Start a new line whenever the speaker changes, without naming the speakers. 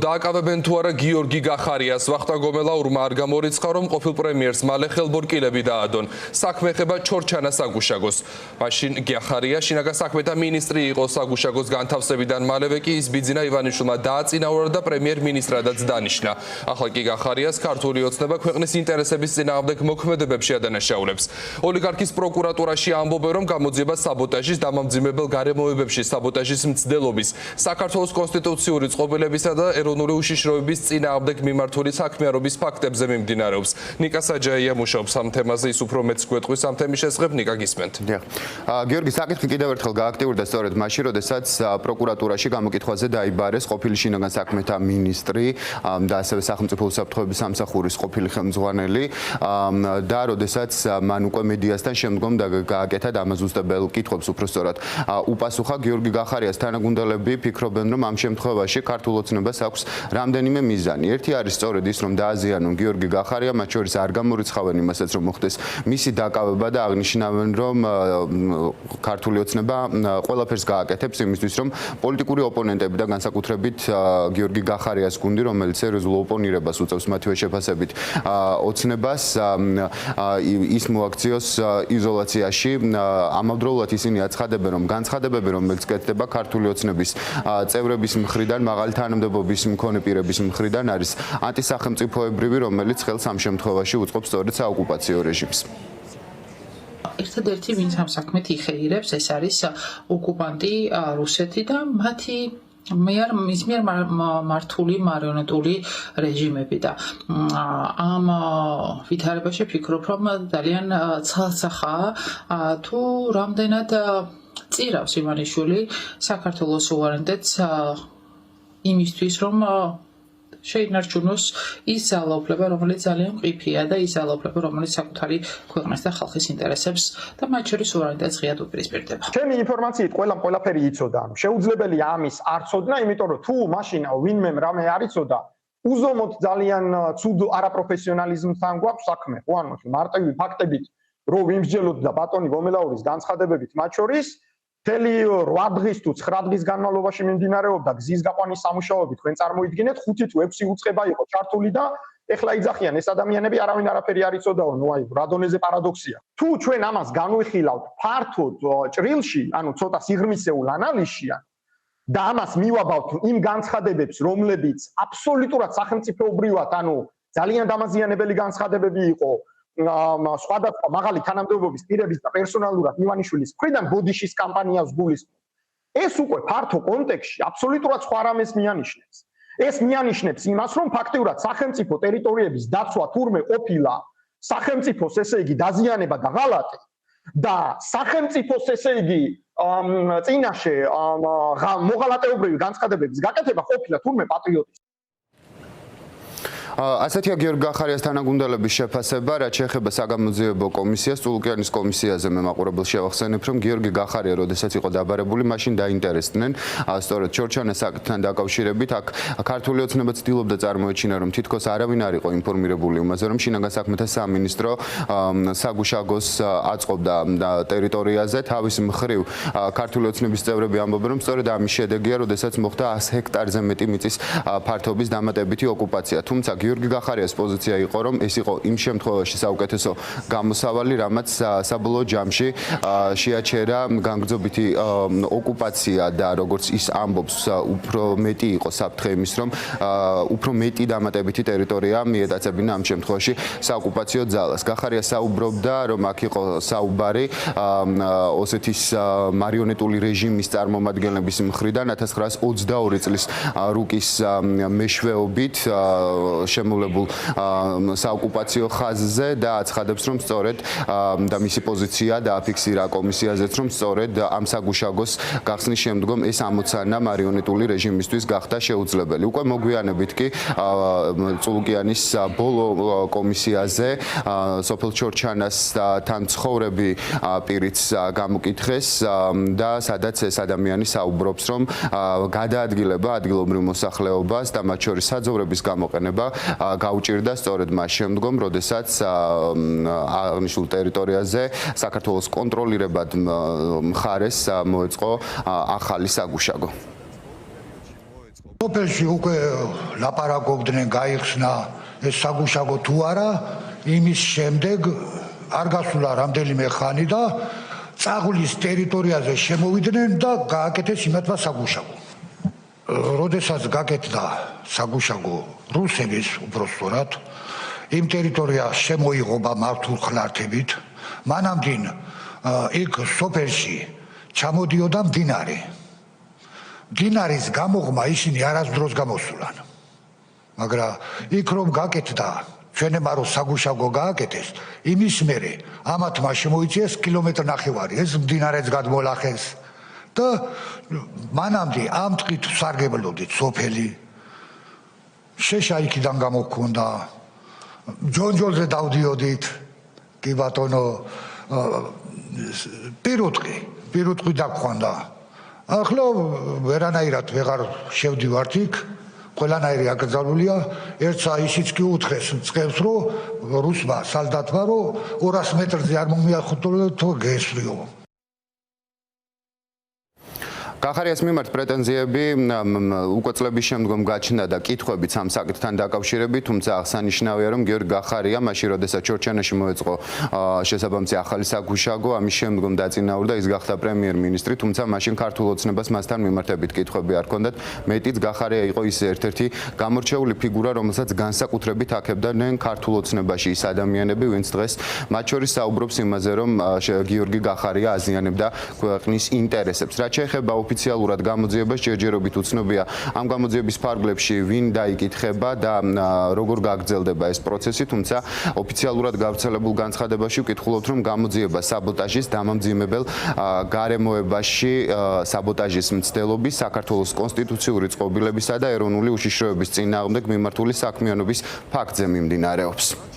დააკავებენ თუ არა გიორგი გახარიას. ვახტანგ გომელაურმა არ გამორიცხა, რომ ყოფილ პრემიერს მალე ხელბორკილები დაადონ. საქმე ეხება ჩორჩანა საგუშაგოს. მაშინ გახარია შინაგან საქმეთა მინისტრი იყო საგუშაგოს განთავსებიდან მალევე კი ის ბიძინა ივანიშვილმა დააწინაურა და პრემიერ-მინისტრადაც დანიშნა. ახლა კი გახარიას ქართული ოცნება ქვეყნის ინტერესების წინააღმდეგ მოქმედებებში ადანაშაულებს. ოლიგარქის პროკურატურაში ამბობენ, რომ გამოძიება საბოტაჟის, დამამძიმებელ გარემოებებში საბოტაჟის მცდელობის, საქართველოს კონსტიტუციური წყობილებისა და ეროვნული უშიშროების წინააღმდეგ მიმართული საქმიანობის ფაქტებზე მიმდინარეობს. ნიკა საჯაია მუშაობს ამ თემაზე, ის უფრო მეც გვეტყვის ამ თემის შესახებ. ნიკა, გისმენთ.
გიორგი, საკითხი კიდევ ერთხელ გააქტიურდა სწორედ მაშინ, როდესაც პროკურატურაში გამოკითხვაზე დაიბარეს ყოფილი შინაგან საქმეთა მინისტრი და ასევე სახელმწიფო უსაფრთხოების სამსახურის ყოფილი ხელმძღვანელი და როდესაც მან უკვე მედიასთან შემდგომ გააკეთა დამაზუსტებელ კითხვებს უფრო სწორად უპასუხა. გიორგი გახარიას თანაგუნდელები ფიქრობენ, რომ ამ შემთხვევაში ქართულ ოცნებას აქვს რამდენიმე მიზანი. ერთი არის სწორედ ის, რომ დააზიანონ გიორგი გახარია, მათ შორის არ გამორიცხავენ იმასაც, რომ მოხდეს მისი დაკავება და აღნიშნავენ, რომ ქართული ოცნება ყველაფერს გააკეთებს იმისთვის, რომ პოლიტიკური ოპონენტები და განსაკუთრებით გიორგი გახარიას გუნდი, რომელიც სერიოზულ ოპონირებას უწევს მათივე შეფასებით ოცნებას, ის მოაქციოს იზოლაციაში. ამავდროულად ისინი აცხადებენ, რომ განცხადებები, რომელიც კეთდება ქართული ოცნების წევრების მხრიდან, მაღალი თანამდებობის მქონე პირების მხრიდან არის ანტისახელმწიფოებრივი, რომელიც ხელს ამ შემთხვევაში უწყობს სწორედ საოკუპაციო რეჟიმს.
ერთადერთი ვინც ამ საქმეთ იხეირებს, ეს არის ოკუპანტი რუსეთი და მათი მის მიერ მართული მარიონეტული რეჟიმები და ამ ვითარებაში ვფიქრობ, რომ ძალიან ცალსახაა თუ რამდენად წირავს ივანიშვილი საქართველოს სუვერენიტეტს იმისთვის, რომ შეინარჩუნოს ის ძალაუფლება, რომელიც ძალიან მყიფეა და ის ძალაუფლება, რომელიც საკუთარი ქვეყნის და ხალხის ინტერესებს და მათ შორის სუვერენიტეტს ღიად უპირისპირდება.
ჩემი ინფორმაციით ყველაფერი იცოდა. შეუძლებელია ამის არ ცოდნა, იმიტომ რომ თუ მაშინ ვინმე რამე არ იცოდა, უზომოდ ძალიან ცუდ არაპროფესიონალიზმთან გვაქვს საქმე. ხო, ანუ მარტივი ფაქტებით რო ვიმსჯელოთ და ბატონი გომელაურის განცხადებებით მათ შორის მთელი 8 დღის თუ 9 დღის განმავლობაში მიმდინარეობდა გზის გაყვანის სამუშაოები, თქვენ წარმოიდგინეთ 5 თუ 6 უწყება იყო ჩართული და ეხლა იძახიან ეს ადამიანები არავინ არაფერი არ იცოდაო, ნუ აი რა დონეზე პარადოქსია. თუ ჩვენ ამას განვიხილავთ ფართოდ ჭრილში, ანუ ცოტა სიღრმისეულ ანალიზში და ამას მივაბავთ იმ განცხადებებს, რომლებიც აბსოლუტურად სახელმწიფოებრივად, ანუ ძალიან დამაზიანებელი განცხადებები იყო სხვადასხვა მაღალი თანამდებობის პირების და პერსონალურად ივანიშვილის მხრიდან ბოდიშის კამპანიას გულისხმობ. ეს უკვე ფართო კონტექსტში აბსოლუტურად სხვა რამეს მიანიშნებს. ეს მიანიშნებს იმას, რომ ფაქტიურად სახელმწიფო ტერიტორიების დაცვა თურმე ყოფილა სახელმწიფოს, ესე იგი, დაზიანება და ღალატი და სახელმწიფოს, ესე იგი, წინაშე მოღალატეობრივი განცხადებების გაკეთება ყოფილა თურმე პატრიოტიზმი.
ასეთია გიორგი გახარიას თანაგუნდელების შეფასება, რაც შეეხება საგამოძიებო კომისიას, წულუკიანის კომისიაზე მე მაყურებელს შევახსენებ, რომ გიორგი გახარია, როდესაც იყო დაბარებული, მაშინ დაინტერესდნენ სწორედ ჩორჩანას საკითხთან დაკავშირებით. აქ ქართული ოცნება ცდილობდა წარმოეჩინა, რომ თითქოს არავინ არ იყო ინფორმირებული იმაზე, რომ შინაგან საქმეთა სამინისტრო საგუშაგოს აწყობდა ტერიტორიაზე. თავის მხრივ ქართული ოცნების წევრები ამბობენ, რომ სწორედ ამის შედეგია, როდესაც მოხდა 100 ჰექტარზე მეტი მიწის ფართობის დამატებითი ოკუპაცია. თუმცა გიორგი გახარიას პოზიცია იყო, რომ ეს იყო იმ შემთხვევაში საუკეთესო გამოსავალი, რამაც საბოლოო ჯამში შეაჩერა განგრძობითი ოკუპაცია და როგორც ის ამბობს, უფრო მეტი იყო საფრთხე იმის, რომ უფრო მეტი დამატებითი ტერიტორია მიეტაცებინა ამ შემთხვევაში საოკუპაციო ძალას. გახარია საუბრობდა, რომ აქ იყო საუბარი ოსეთის მარიონეტული რეჟიმის წარმომადგენლების მხრიდან 1922 წლის რუკის მეშვეობით შემოლებულ საოკუპაციო ხაზზე და აცხადებს, რომ სწორედ და მისი პოზიცია დააფიქსირა კომისიაზეც, რომ სწორედ ამ საგუშაგოს გახსნის შემდგომ ეს ამოცანა მარიონეტული რეჟიმისთვის გახდა შეუძლებელი. უკვე მოგვიანებით კი წულუკიანის ბოლო კომისიაზე სოფელ ჩორჩანასთან ცხოვრები პირიც გამოკითხეს და სადაც ეს ადამიანი საუბრობს, რომ გადაადგილება ადგილობრივ მოსახლეობას და მათ შორის საძოვრების გამოყენება გაუჭირდა სწორედ მას შემდგომ, როდესაც აღნიშნულ ტერიტორიაზე საქართველოს კონტროლირებად მხარეს მოეწყო ახალი საგუშაგო.
სოფელში უკვე ლაპარაკობდნენ, გაიხსნა ეს საგუშაგო თუ არა, იმის შემდეგ არ გასულა რამდენიმე ხანი და წაღლის ტერიტორიაზე შემოვიდნენ და გააკეთეს იმათმა საგუშაგო. როდესაც გაკეთდა საგუშაგო რუსების უბრალოდ იმ ტერიტორიას შემოიღობა მართულ ხლართებით, მანამდე იქ სოფელში ჩამოდიოდა მდინარე. მდინარის გამოღმა ისინი არასდროს გამოსულან. მაგრამ იქ რომ გაკეთდა ჩვენებმა რომ საგუშაგო გააკეთეს, იმის მერე ამათმა შემოიწიეს კილომეტრ-ნახევარი, ეს მდინარეც გადმოლახეს და მანამდე ამ ტყით სარგებლობდით სოფელი. შეშა იქიდან გამოქონდა, ჯონჯოლზე დავდიოდით, კი ბატონო, პირუტყვი დაგხვანდა. ახლა ვერანაირად ვეღარ შევდივართ იქ, ყველანაირი აკრძალულია, ერთსა ისიც კი უთხრეს წყევს, რომ რუსმა სალდატმა, რომ 200 მეტრზე არ მომიახუტო თუ გესვლიო.
გახარიას მიმართ პრეტენზიები უკვე წლების შემდგომ გაჩნდა და კითხვებიც ამ საკითხთან დაკავშირებით, თუმცა აღსანიშნავია, რომ გიორგი გახარია მაშინ, როდესაც ჩორჩანაში მოეწყო შესაბამისი ახალი საგუშაგო, ამის შემდგომ დაწინაურდა, ის გახდა პრემიერ-მინისტრი, თუმცა მაშინ ქართულ ოცნებას მასთან მიმართებით კითხვები არ ჰქონდათ. მეტიც გახარია იყო ის ერთ-ერთი გამორჩეული ფიგურა, რომელსაც განსაკუთრებით აქებდნენ ქართულ ოცნებაში ის ადამიანები, ვინც დღეს მათ შორის საუბრობს იმაზე, რომ გიორგი გახარია აზიანებდა ქვეყნის ინტერესებს. რაც შეეხება ოფიციალურად გამოძიებას, ჯერჯერობით უცნობია ამ გამოძიების ფარგლებში ვინ დაიკითხება და როგორ გაგრძელდება ეს პროცესი, თუმცა ოფიციალურად გავრცელებულ განცხადებაში ვკითხულობთ, რომ გამოძიება საბოტაჟის დამამძიმებელ გარემოებაში, საბოტაჟის მცდელობის, საქართველოს კონსტიტუციური წყობილებისა და ეროვნული უშიშროების წინააღმდეგ მიმართული საქმიანობის ფაქტზე მიმდინარეობს.